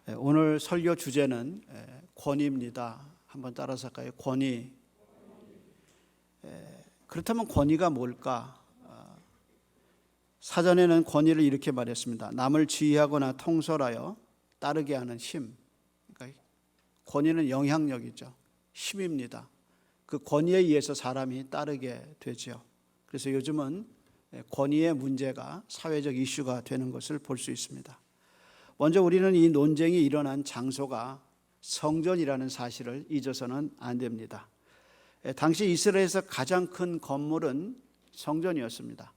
오늘 설교 주제는 권위입니다. 한번 따라서 할까요? 권위. 그렇다면 권위가 뭘까? 사전에는 권위를 이렇게 말했습니다. 남을 지휘하거나 통솔하여 따르게 하는 힘. 그러니까 권위는 영향력이죠. 힘입니다. 그 권위에 의해서 사람이 따르게 되죠. 그래서 요즘은 권위의 문제가 사회적 이슈가 되는 것을 볼 수 있습니다. 먼저 우리는 이 논쟁이 일어난 장소가 성전이라는 사실을 잊어서는 안 됩니다. 당시 이스라엘에서 가장 큰 건물은 성전이었습니다.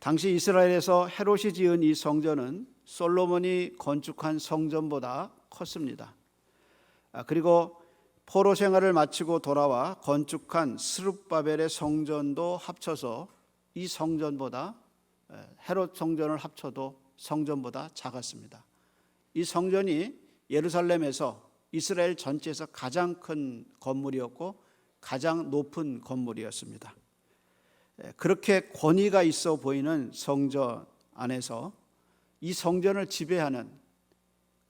당시 이스라엘에서 헤롯이 지은 이 성전은 솔로몬이 건축한 성전보다 컸습니다. 그리고 포로 생활을 마치고 돌아와 건축한 스룹바벨의 성전도 합쳐서 이 성전보다, 헤롯 성전을 합쳐도 성전보다 작았습니다. 이 성전이 예루살렘에서 이스라엘 전체에서 가장 큰 건물이었고 가장 높은 건물이었습니다. 그렇게 권위가 있어 보이는 성전 안에서 이 성전을 지배하는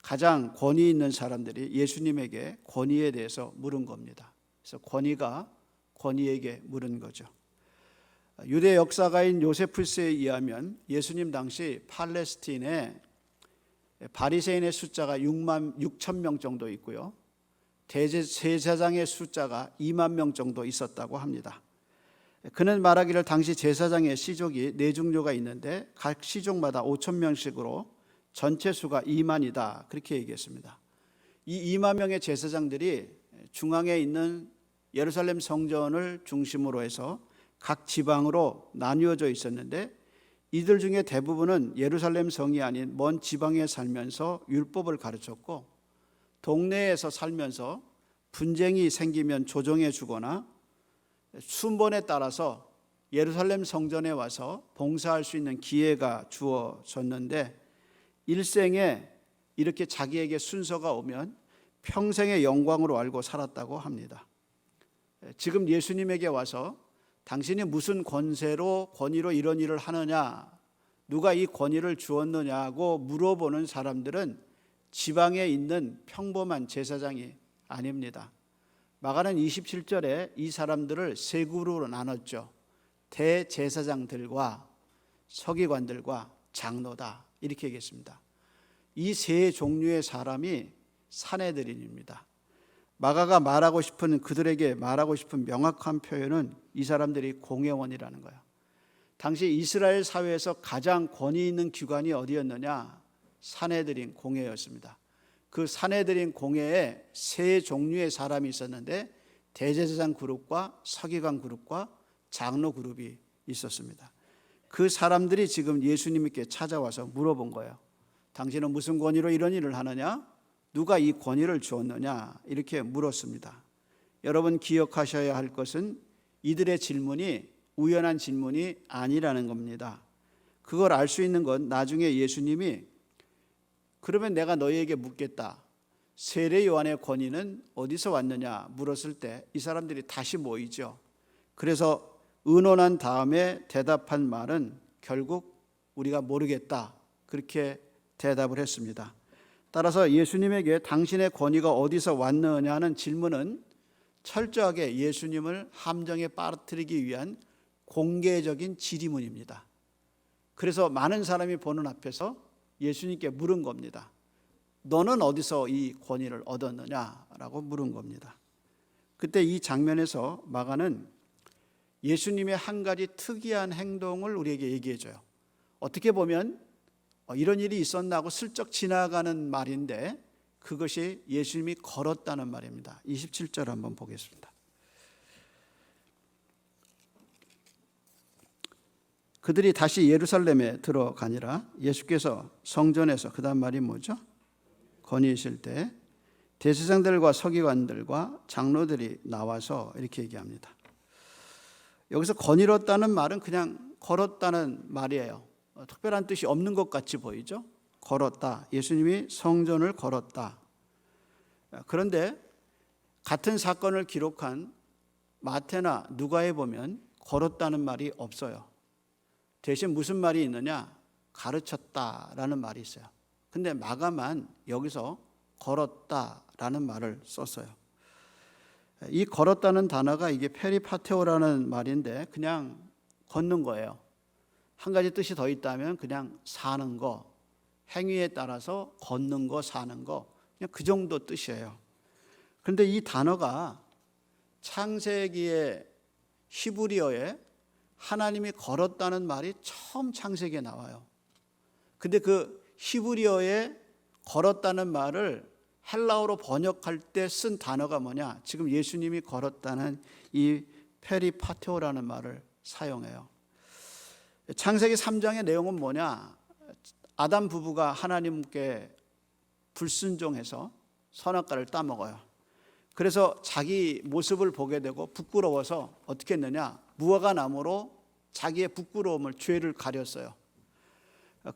가장 권위 있는 사람들이 예수님에게 권위에 대해서 물은 겁니다. 그래서 권위에게 물은 거죠. 유대 역사가인 요세푸스에 의하면 예수님 당시 팔레스틴에 바리새인의 숫자가 6천 명 정도 있고요. 대제사장의 숫자가 2만 명 정도 있었다고 합니다. 그는 말하기를 당시 제사장의 시족이 4종류가 있는데 각 시족마다 5천 명씩으로 전체 수가 2만이다. 그렇게 얘기했습니다. 이 2만 명의 제사장들이 중앙에 있는 예루살렘 성전을 중심으로 해서 각 지방으로 나뉘어져 있었는데 이들 중에 대부분은 예루살렘 성이 아닌 먼 지방에 살면서 율법을 가르쳤고 동네에서 살면서 분쟁이 생기면 조정해 주거나 순번에 따라서 예루살렘 성전에 와서 봉사할 수 있는 기회가 주어졌는데 일생에 이렇게 자기에게 순서가 오면 평생의 영광으로 알고 살았다고 합니다. 지금 예수님에게 와서 당신이 무슨 권위로 이런 일을 하느냐, 누가 이 권위를 주었느냐고 물어보는 사람들은 지방에 있는 평범한 제사장이 아닙니다. 마가는 27절에 이 사람들을 세 그룹으로 나눴죠. 대제사장들과 서기관들과 장로다, 이렇게 얘기했습니다. 이 세 종류의 사람이 산헤드린입니다. 마가가 그들에게 말하고 싶은 명확한 표현은 이 사람들이 공회원이라는 거예요. 당시 이스라엘 사회에서 가장 권위 있는 기관이 어디였느냐? 산헤드린 공회였습니다. 그 산헤드린 공회에 세 종류의 사람이 있었는데 대제사장 그룹과 서기관 그룹과 장로 그룹이 있었습니다. 그 사람들이 지금 예수님께 찾아와서 물어본 거예요. 당신은 무슨 권위로 이런 일을 하느냐? 누가 이 권위를 주었느냐? 이렇게 물었습니다. 여러분 기억하셔야 할 것은 이들의 질문이 우연한 질문이 아니라는 겁니다. 그걸 알 수 있는 건 나중에 예수님이 그러면 내가 너희에게 묻겠다. 세례 요한의 권위는 어디서 왔느냐 물었을 때 이 사람들이 다시 모이죠. 그래서 의논한 다음에 대답한 말은 결국 우리가 모르겠다. 그렇게 대답을 했습니다. 따라서 예수님에게 당신의 권위가 어디서 왔느냐는 질문은 철저하게 예수님을 함정에 빠뜨리기 위한 공개적인 질의문입니다. 그래서 많은 사람이 보는 앞에서 예수님께 물은 겁니다. 너는 어디서 이 권위를 얻었느냐라고 물은 겁니다. 그때 이 장면에서 마가는 예수님의 한 가지 특이한 행동을 우리에게 얘기해 줘요. 어떻게 보면 이런 일이 있었나 하고 슬쩍 지나가는 말인데 그것이 예수님이 걸었다는 말입니다. 27절 한번 보겠습니다. 그들이 다시 예루살렘에 들어가니라. 예수께서 성전에서, 그 다음 말이 뭐죠? 건의하실 때 대제사장들과 서기관들과 장로들이 나와서 이렇게 얘기합니다. 여기서 거닐었다는 말은 그냥 걸었다는 말이에요. 특별한 뜻이 없는 것 같이 보이죠? 걸었다. 예수님이 성전을 걸었다. 그런데 같은 사건을 기록한 마태나 누가에 보면 걸었다는 말이 없어요. 대신 무슨 말이 있느냐? 가르쳤다라는 말이 있어요. 근데 마가만 여기서 걸었다라는 말을 썼어요. 이 걸었다는 단어가 이게 페리파테오라는 말인데 그냥 걷는 거예요. 한 가지 뜻이 더 있다면 그냥 사는 거, 행위에 따라서 걷는 거, 사는 거, 그냥 그 정도 뜻이에요. 그런데 이 단어가 창세기의 히브리어에 하나님이 걸었다는 말이 처음 창세기에 나와요. 근데 그 히브리어에 걸었다는 말을 헬라어로 번역할 때 쓴 단어가 뭐냐? 지금 예수님이 걸었다는 이 페리파테오라는 말을 사용해요. 창세기 3장의 내용은 뭐냐? 아담 부부가 하나님께 불순종해서 선악과를 따먹어요. 그래서 자기 모습을 보게 되고 부끄러워서 어떻게 했느냐? 무화과 나무로 자기의 부끄러움을, 죄를 가렸어요.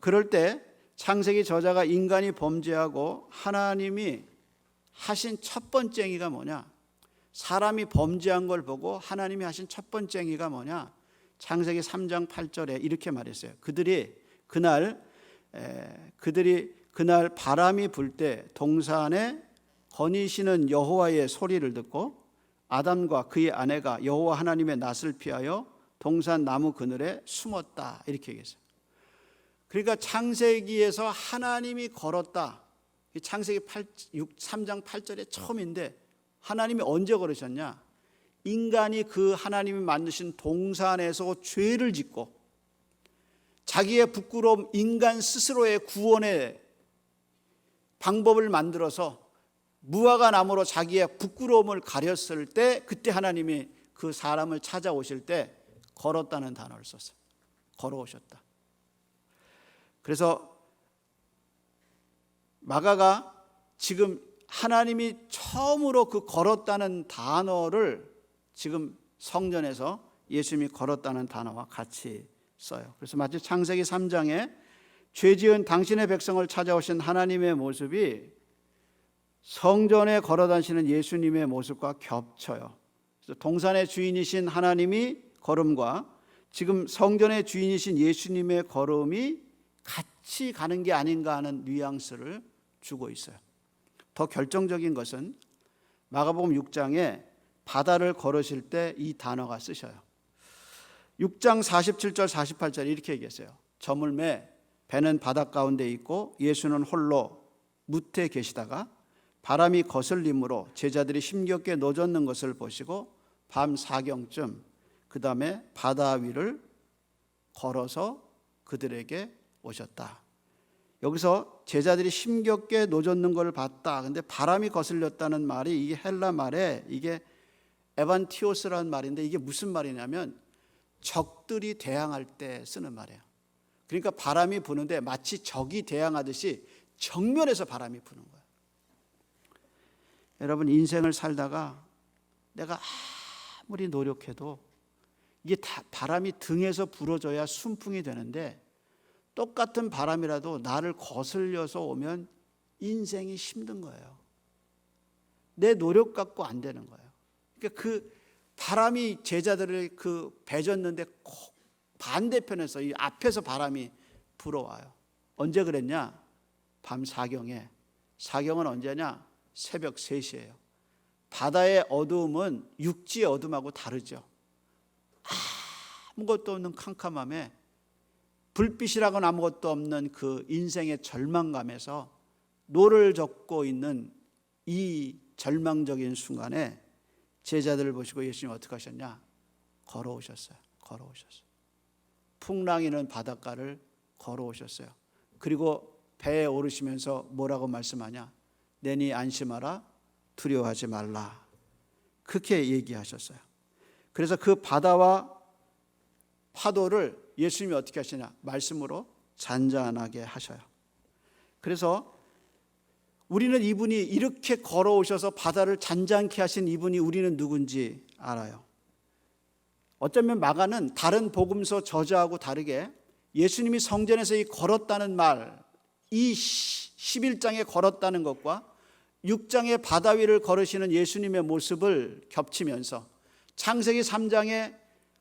그럴 때 창세기 저자가 인간이 범죄하고 하나님이 하신 첫 번째 행위가 뭐냐? 사람이 범죄한 걸 보고 하나님이 하신 첫 번째 행위가 뭐냐? 창세기 3장 8절에 이렇게 말했어요. 그들이 그날 바람이 불 때 동산에 거니시는 여호와의 소리를 듣고 아담과 그의 아내가 여호와 하나님의 낯을 피하여 동산 나무 그늘에 숨었다, 이렇게 얘기했어요. 그러니까 창세기에서 하나님이 걸었다. 창세기 3장 8절에 처음인데 하나님이 언제 걸으셨냐? 인간이 그 하나님이 만드신 동산에서 죄를 짓고 자기의 부끄러움, 인간 스스로의 구원의 방법을 만들어서 무화과 나무로 자기의 부끄러움을 가렸을 때, 그때 하나님이 그 사람을 찾아오실 때 걸었다는 단어를 썼어요. 걸어오셨다. 그래서 마가가 지금 하나님이 처음으로 그 걸었다는 단어를 지금 성전에서 예수님이 걸었다는 단어와 같이 써요. 그래서 마치 창세기 3장에 죄지은 당신의 백성을 찾아오신 하나님의 모습이 성전에 걸어다니시는 예수님의 모습과 겹쳐요. 그래서 동산의 주인이신 하나님이 걸음과 지금 성전의 주인이신 예수님의 걸음이 같이 가는 게 아닌가 하는 뉘앙스를 주고 있어요. 더 결정적인 것은 마가복음 6장에 바다를 걸으실 때 이 단어가 쓰셔요. 6장 47절 48절 이렇게 얘기했어요. 저물매 배는 바닷 가운데 있고 예수는 홀로 무태에 계시다가 바람이 거슬림으로 제자들이 힘겹게 노젓는 것을 보시고 밤 4경쯤 그 다음에 바다 위를 걸어서 그들에게 오셨다. 여기서 제자들이 힘겹게 노젓는 걸 봤다. 근데 바람이 거슬렸다는 말이 이게 헬라 말에 이게 에반티오스라는 말인데 이게 무슨 말이냐면 적들이 대항할 때 쓰는 말이에요. 그러니까 바람이 부는데 마치 적이 대항하듯이 정면에서 바람이 부는 거예요. 여러분, 인생을 살다가 내가 아무리 노력해도 이게 다 바람이 등에서 불어줘야 순풍이 되는데 똑같은 바람이라도 나를 거슬려서 오면 인생이 힘든 거예요. 내 노력 갖고 안 되는 거예요. 그러니까 그 바람이 제자들을 그 배졌는데 반대편에서 이 앞에서 바람이 불어와요. 언제 그랬냐? 밤 4경에. 4경은 언제냐? 새벽 3시예요. 바다의 어두움은 육지의 어둠하고 다르죠. 아무것도 없는 캄캄함에 불빛이라고는 아무것도 없는 그 인생의 절망감에서 노를 젓고 있는 이 절망적인 순간에 제자들을 보시고 예수님이 어떻게 하셨냐? 걸어오셨어요. 풍랑이는 바닷가를 걸어오셨어요. 그리고 배에 오르시면서 뭐라고 말씀하냐? 내니 안심하라, 두려워하지 말라. 그렇게 얘기하셨어요. 그래서 그 바다와 파도를 예수님이 어떻게 하시냐? 말씀으로 잔잔하게 하셔요. 그래서 우리는 이분이 이렇게 걸어오셔서 바다를 잔잔케 하신 이분이 우리는 누군지 알아요. 어쩌면 마가는 다른 복음서 저자하고 다르게 예수님이 성전에서 이 걸었다는 말, 이 11장에 걸었다는 것과 6장의 바다 위를 걸으시는 예수님의 모습을 겹치면서 창세기 3장에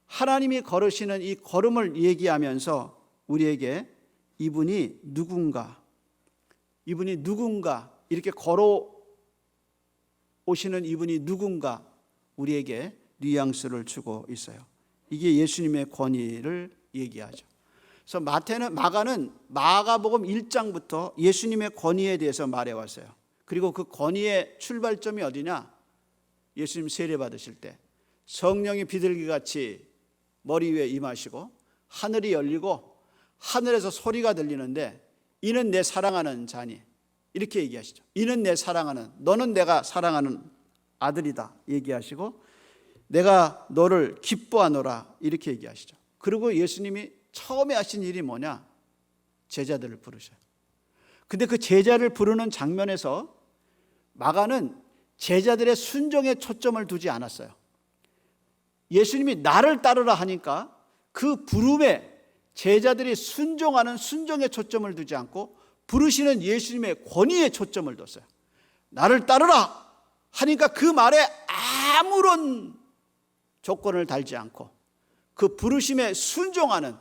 하나님이 걸으시는 이 걸음을 얘기하면서 우리에게 이분이 누군가, 이분이 누군가, 이렇게 걸어오시는 이분이 누군가 우리에게 뉘앙스를 주고 있어요. 이게 예수님의 권위를 얘기하죠. 그래서 마가는 마가복음 1장부터 예수님의 권위에 대해서 말해왔어요. 그리고 그 권위의 출발점이 어디냐? 예수님 세례 받으실 때 성령이 비둘기같이 머리 위에 임하시고 하늘이 열리고 하늘에서 소리가 들리는데 이는 내 사랑하는 자니, 이렇게 얘기하시죠. 이는 내 사랑하는, 너는 내가 사랑하는 아들이다 얘기하시고 내가 너를 기뻐하노라 이렇게 얘기하시죠. 그리고 예수님이 처음에 하신 일이 뭐냐? 제자들을 부르셔요. 근데 그 제자를 부르는 장면에서 마가는 제자들의 순종에 초점을 두지 않았어요. 예수님이 나를 따르라 하니까 그 부름에 제자들이 순종하는 순종에 초점을 두지 않고 부르시는 예수님의 권위에 초점을 뒀어요. 나를 따르라 하니까 그 말에 아무런 조건을 달지 않고 그 부르심에 순종하는,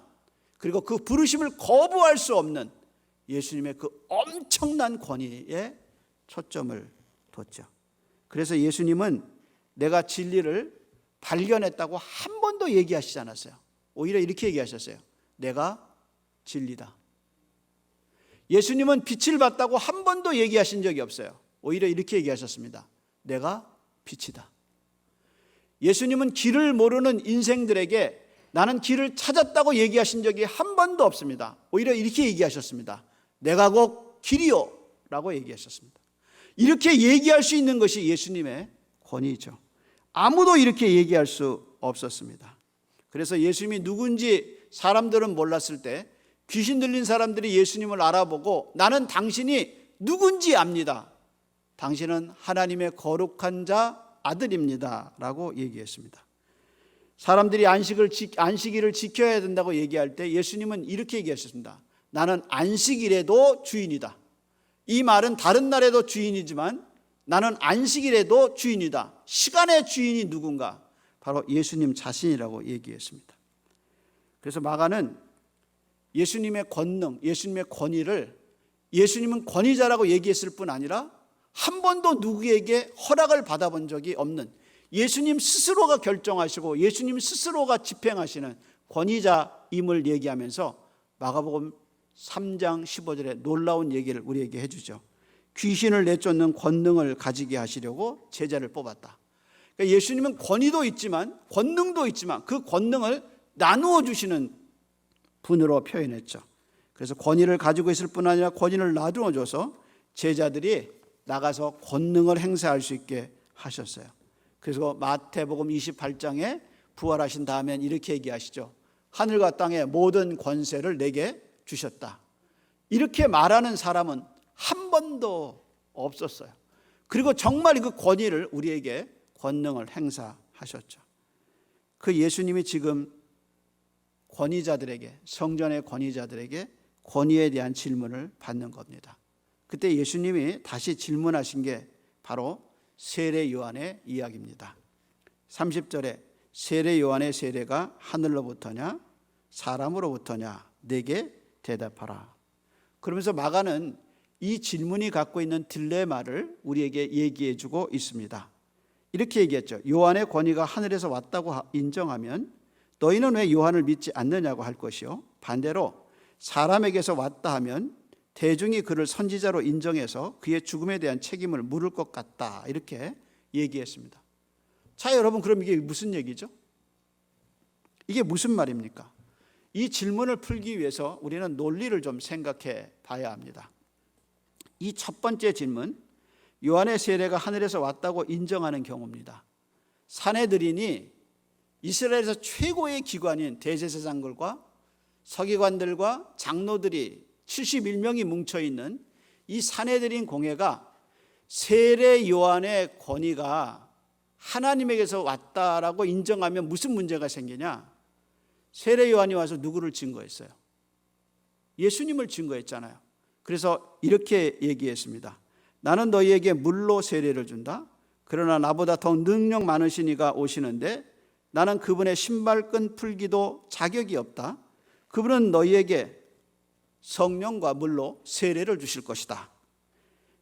그리고 그 부르심을 거부할 수 없는 예수님의 그 엄청난 권위에 초점을 뒀죠. 그래서 예수님은 내가 진리를 발견했다고 한 번도 얘기하시지 않았어요. 오히려 이렇게 얘기하셨어요. 내가 진리다. 예수님은 빛을 봤다고 한 번도 얘기하신 적이 없어요. 오히려 이렇게 얘기하셨습니다. 내가 빛이다. 예수님은 길을 모르는 인생들에게 나는 길을 찾았다고 얘기하신 적이 한 번도 없습니다. 오히려 이렇게 얘기하셨습니다. 내가 곧 길이요 라고 얘기하셨습니다. 이렇게 얘기할 수 있는 것이 예수님의 권위죠. 아무도 이렇게 얘기할 수 없었습니다. 그래서 예수님이 누군지 사람들은 몰랐을 때 귀신 들린 사람들이 예수님을 알아보고 나는 당신이 누군지 압니다. 당신은 하나님의 거룩한 자 아들입니다 라고 얘기했습니다. 사람들이 안식일을 지켜야 된다고 얘기할 때 예수님은 이렇게 얘기하셨습니다. 나는 안식일에도 주인이다. 이 말은 다른 날에도 주인이지만 나는 안식일에도 주인이다. 시간의 주인이 누군가? 바로 예수님 자신이라고 얘기했습니다. 그래서 마가는 예수님의 권능, 예수님의 권위를 예수님은 권위자라고 얘기했을 뿐 아니라 한 번도 누구에게 허락을 받아본 적이 없는, 예수님 스스로가 결정하시고 예수님 스스로가 집행하시는 권위자임을 얘기하면서 마가복음 3장 15절에 놀라운 얘기를 우리에게 해주죠. 귀신을 내쫓는 권능을 가지게 하시려고 제자를 뽑았다. 그러니까 예수님은 권위도 있지만 권능도 있지만 그 권능을 나누어 주시는 분으로 표현했죠. 그래서 권위를 가지고 있을 뿐 아니라 권위를 나누어 줘서 제자들이 나가서 권능을 행사할 수 있게 하셨어요. 그래서 마태복음 28장에 부활하신 다음엔 이렇게 얘기하시죠. 하늘과 땅의 모든 권세를 내게 주셨다. 이렇게 말하는 사람은 한 번도 없었어요. 그리고 정말 그 권위를 우리에게 권능을 행사하셨죠. 그 예수님이 지금 권위자들에게, 성전의 권위자들에게 권위에 대한 질문을 받는 겁니다. 그때 예수님이 다시 질문하신 게 바로 세례 요한의 이야기입니다. 30절에 세례 요한의 세례가 하늘로부터냐 사람으로부터냐 내게 대답하라. 그러면서 마가는 이 질문이 갖고 있는 딜레마를 우리에게 얘기해 주고 있습니다. 이렇게 얘기했죠. 요한의 권위가 하늘에서 왔다고 인정하면 너희는 왜 요한을 믿지 않느냐고 할 것이요, 반대로 사람에게서 왔다 하면 대중이 그를 선지자로 인정해서 그의 죽음에 대한 책임을 물을 것 같다. 이렇게 얘기했습니다. 자, 여러분, 그럼 이게 무슨 얘기죠? 이게 무슨 말입니까? 이 질문을 풀기 위해서 우리는 논리를 좀 생각해 봐야 합니다. 이 첫 번째 질문, 요한의 세례가 하늘에서 왔다고 인정하는 경우입니다. 산헤드린이 이스라엘에서 최고의 기관인 대제사장들과 서기관들과 장로들이 71명이 뭉쳐있는 이 산헤드린 공회가 세례 요한의 권위가 하나님에게서 왔다라고 인정하면 무슨 문제가 생기냐? 세례 요한이 와서 누구를 증거했어요? 예수님을 증거했잖아요. 그래서 이렇게 얘기했습니다. 나는 너희에게 물로 세례를 준다. 그러나 나보다 더 능력 많으신 이가 오시는데 나는 그분의 신발끈 풀기도 자격이 없다. 그분은 너희에게 성령과 물로 세례를 주실 것이다.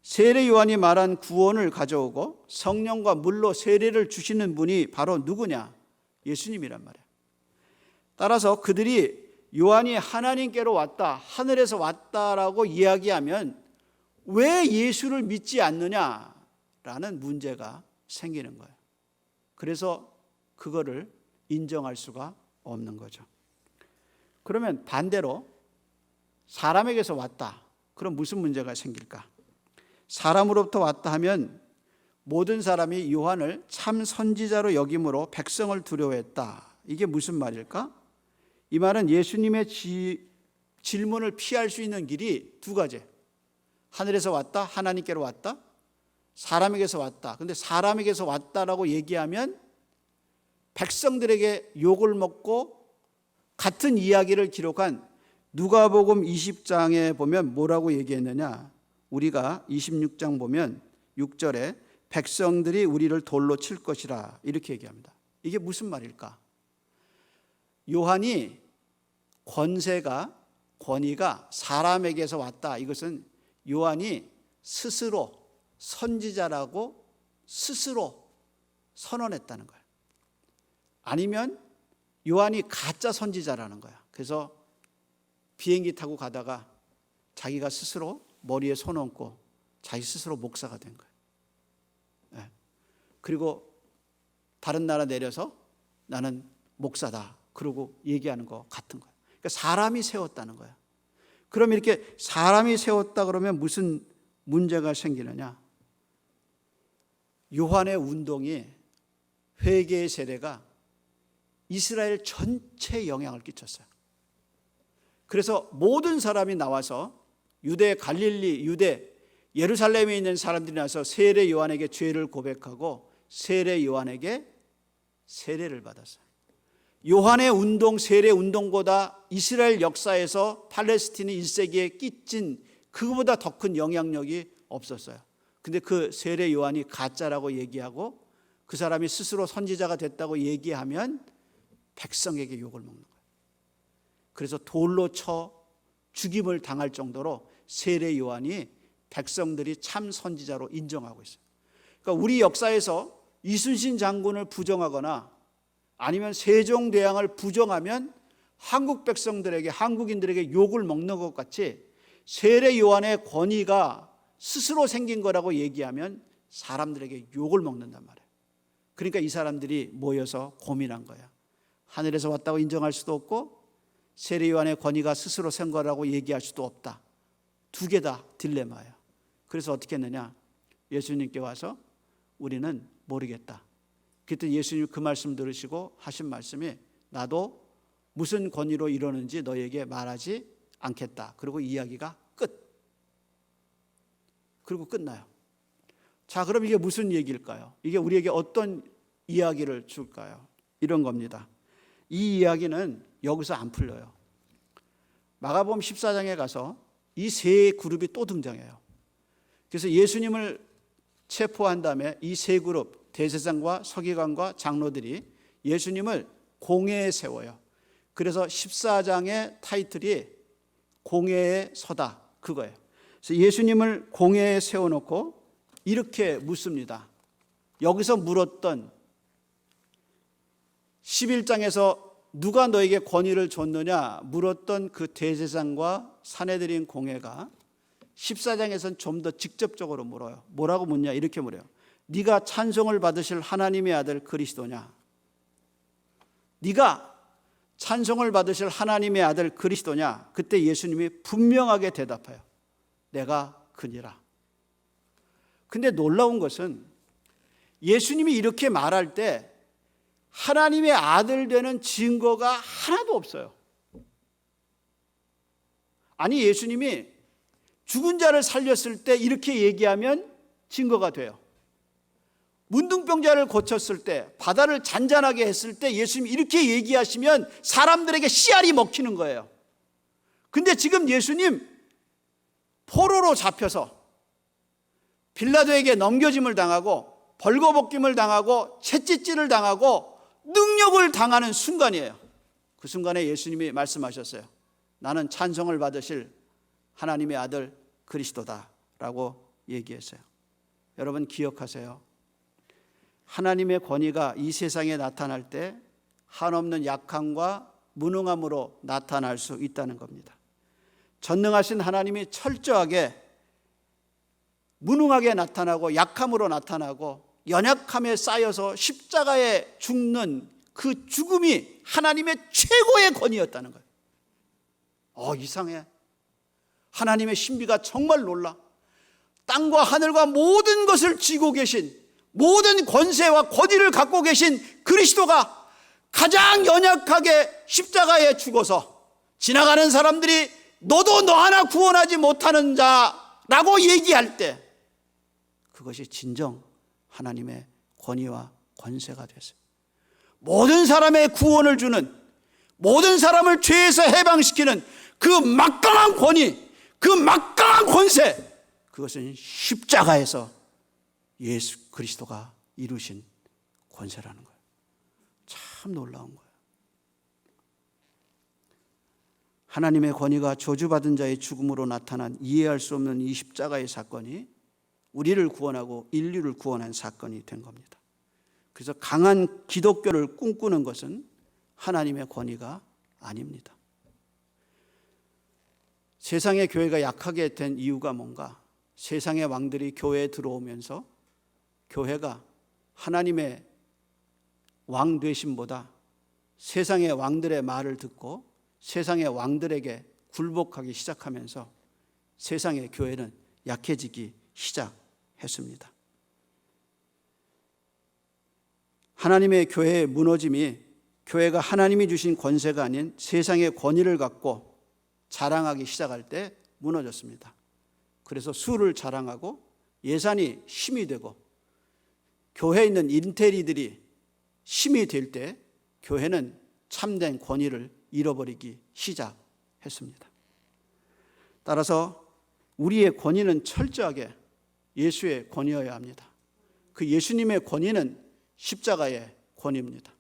세례 요한이 말한 구원을 가져오고 성령과 물로 세례를 주시는 분이 바로 누구냐? 예수님이란 말이에요. 따라서 그들이 요한이 하나님께로 왔다, 하늘에서 왔다라고 이야기하면 왜 예수를 믿지 않느냐라는 문제가 생기는 거예요. 그래서 그거를 인정할 수가 없는 거죠. 그러면 반대로 사람에게서 왔다, 그럼 무슨 문제가 생길까? 사람으로부터 왔다 하면 모든 사람이 요한을 참 선지자로 여김으로 백성을 두려워했다. 이게 무슨 말일까? 이 말은 예수님의 질문을 피할 수 있는 길이 두 가지. 하늘에서 왔다, 하나님께로 왔다, 사람에게서 왔다. 근데 사람에게서 왔다라고 얘기하면 백성들에게 욕을 먹고 같은 이야기를 기록한 누가복음 20장에 보면 뭐라고 얘기했느냐? 우리가 26장 보면 6절에 백성들이 우리를 돌로 칠 것이라 이렇게 얘기합니다. 이게 무슨 말일까? 요한이 권위가 사람에게서 왔다. 이것은 요한이 스스로 선지자라고 스스로 선언했다는 거예요. 아니면 요한이 가짜 선지자라는 거야. 그래서 비행기 타고 가다가 자기가 스스로 머리에 손 얹고 자기 스스로 목사가 된 거예요. 네. 그리고 다른 나라 내려서 나는 목사다. 그러고 얘기하는 거 같은 거예요. 그러니까 사람이 세웠다는 거야. 그럼 이렇게 사람이 세웠다 그러면 무슨 문제가 생기느냐? 요한의 운동이, 회개의 세례가 이스라엘 전체에 영향을 끼쳤어요. 그래서 모든 사람이 나와서 유대, 갈릴리, 유대, 예루살렘에 있는 사람들이 나와서 세례 요한에게 죄를 고백하고 세례 요한에게 세례를 받았어요. 요한의 운동, 세례 운동보다 이스라엘 역사에서 팔레스티니 1세기에 끼친 그거보다 더 큰 영향력이 없었어요. 근데 그 세례 요한이 가짜라고 얘기하고 그 사람이 스스로 선지자가 됐다고 얘기하면 백성에게 욕을 먹는 거예요. 그래서 돌로 쳐 죽임을 당할 정도로 세례 요한이 백성들이 참 선지자로 인정하고 있어요. 그러니까 우리 역사에서 이순신 장군을 부정하거나 아니면 세종대왕을 부정하면 한국 백성들에게, 한국인들에게 욕을 먹는 것 같이 세례 요한의 권위가 스스로 생긴 거라고 얘기하면 사람들에게 욕을 먹는단 말이에요. 그러니까 이 사람들이 모여서 고민한 거야. 하늘에서 왔다고 인정할 수도 없고 세례 요한의 권위가 스스로 생 거라고 얘기할 수도 없다. 두 개 다 딜레마예요. 그래서 어떻게 했느냐? 예수님께 와서 우리는 모르겠다. 그때 예수님 그 말씀 들으시고 하신 말씀이 나도 무슨 권위로 이러는지 너에게 말하지 않겠다. 그리고 이야기가 끝. 그리고 끝나요. 자, 그럼 이게 무슨 얘기일까요? 이게 우리에게 어떤 이야기를 줄까요? 이런 겁니다. 이 이야기는 여기서 안 풀려요. 마가복음 14장에 가서 이 세 그룹이 또 등장해요. 그래서 예수님을 체포한 다음에 이 세 그룹, 대제사장과 서기관과 장로들이 예수님을 공회에 세워요. 그래서 14장의 타이틀이 공회에 서다, 그거예요. 그래서 예수님을 공회에 세워놓고 이렇게 묻습니다. 여기서 물었던 11장에서 누가 너에게 권위를 줬느냐 물었던 그 대제사장과 산헤드린 공회가 14장에서는 좀 더 직접적으로 물어요. 뭐라고 묻냐? 이렇게 물어요. 네가 찬송을 받으실 하나님의 아들 그리스도냐? 네가 찬송을 받으실 하나님의 아들 그리스도냐? 그때 예수님이 분명하게 대답해요. 내가 그니라. 근데 놀라운 것은 예수님이 이렇게 말할 때 하나님의 아들 되는 증거가 하나도 없어요. 아니, 예수님이 죽은 자를 살렸을 때 이렇게 얘기하면 증거가 돼요. 문둥병자를 고쳤을 때, 바다를 잔잔하게 했을 때 예수님이 이렇게 얘기하시면 사람들에게 씨알이 먹히는 거예요. 근데 지금 예수님 포로로 잡혀서 빌라도에게 넘겨짐을 당하고 벌거벗김을 당하고 채찍질을 당하고 능력을 당하는 순간이에요. 그 순간에 예수님이 말씀하셨어요. 나는 찬송을 받으실 하나님의 아들 그리스도다 라고 얘기했어요. 여러분 기억하세요. 하나님의 권위가 이 세상에 나타날 때 한없는 약함과 무능함으로 나타날 수 있다는 겁니다. 전능하신 하나님이 철저하게 무능하게 나타나고 약함으로 나타나고 연약함에 쌓여서 십자가에 죽는 그 죽음이 하나님의 최고의 권위였다는 거예요. 이상해. 하나님의 신비가 정말 놀라. 땅과 하늘과 모든 것을 쥐고 계신, 모든 권세와 권위를 갖고 계신 그리스도가 가장 연약하게 십자가에 죽어서 지나가는 사람들이 너도 너 하나 구원하지 못하는 자라고 얘기할 때 그것이 진정 하나님의 권위와 권세가 됐어요. 모든 사람의 구원을 주는, 모든 사람을 죄에서 해방시키는 그 막강한 권위, 그 막강한 권세, 그것은 십자가에서 예수 그리스도가 이루신 권세라는 거예요. 참 놀라운 거예요. 하나님의 권위가 저주받은 자의 죽음으로 나타난 이해할 수 없는 이 십자가의 사건이 우리를 구원하고 인류를 구원한 사건이 된 겁니다. 그래서 강한 기독교를 꿈꾸는 것은 하나님의 권위가 아닙니다. 세상의 교회가 약하게 된 이유가 뭔가? 세상의 왕들이 교회에 들어오면서 교회가 하나님의 왕 되심보다 세상의 왕들의 말을 듣고 세상의 왕들에게 굴복하기 시작하면서 세상의 교회는 약해지기 시작했습니다. 하나님의 교회의 무너짐이 교회가 하나님이 주신 권세가 아닌 세상의 권위를 갖고 자랑하기 시작할 때 무너졌습니다. 그래서 수를 자랑하고 예산이 힘이 되고 교회에 있는 인테리들이 힘이 될 때 교회는 참된 권위를 잃어버리기 시작했습니다. 따라서 우리의 권위는 철저하게 예수의 권위여야 합니다. 그 예수님의 권위는 십자가의 권위입니다.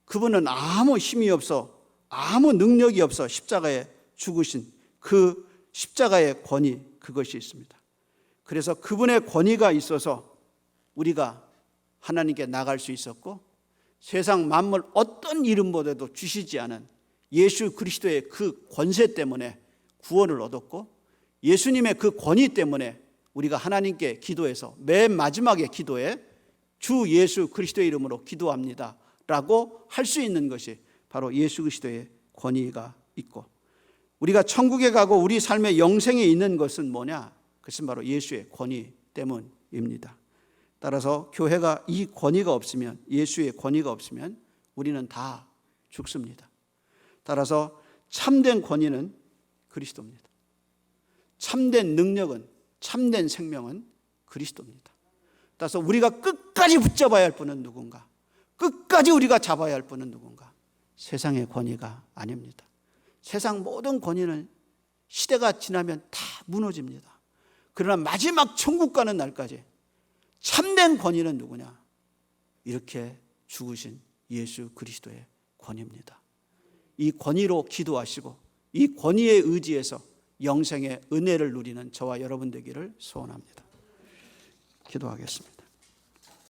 그분은 아무 힘이 없어, 아무 능력이 없어 십자가에 죽으신 그 십자가의 권위, 그것이 있습니다. 그래서 그분의 권위가 있어서 우리가 하나님께 나갈 수 있었고 세상 만물 어떤 이름보다도 주시지 않은 예수 그리스도의 그 권세 때문에 구원을 얻었고 예수님의 그 권위 때문에 우리가 하나님께 기도해서 맨 마지막에 기도에 주 예수 그리스도의 이름으로 기도합니다 라고 할 수 있는 것이 바로 예수 그리스도의 권위가 있고 우리가 천국에 가고 우리 삶의 영생에 있는 것은 뭐냐? 그것은 바로 예수의 권위 때문입니다. 따라서 교회가 이 권위가 없으면, 예수의 권위가 없으면 우리는 다 죽습니다. 따라서 참된 권위는 그리스도입니다. 참된 능력은, 참된 생명은 그리스도입니다. 따라서 우리가 끝까지 붙잡아야 할 분은 누군가? 끝까지 우리가 잡아야 할 분은 누군가? 세상의 권위가 아닙니다. 세상 모든 권위는 시대가 지나면 다 무너집니다. 그러나 마지막 천국 가는 날까지 참된 권위는 누구냐? 이렇게 죽으신 예수 그리스도의 권위입니다. 이 권위로 기도하시고 이 권위에 의지해서 영생의 은혜를 누리는 저와 여러분 되기를 소원합니다. 기도하겠습니다.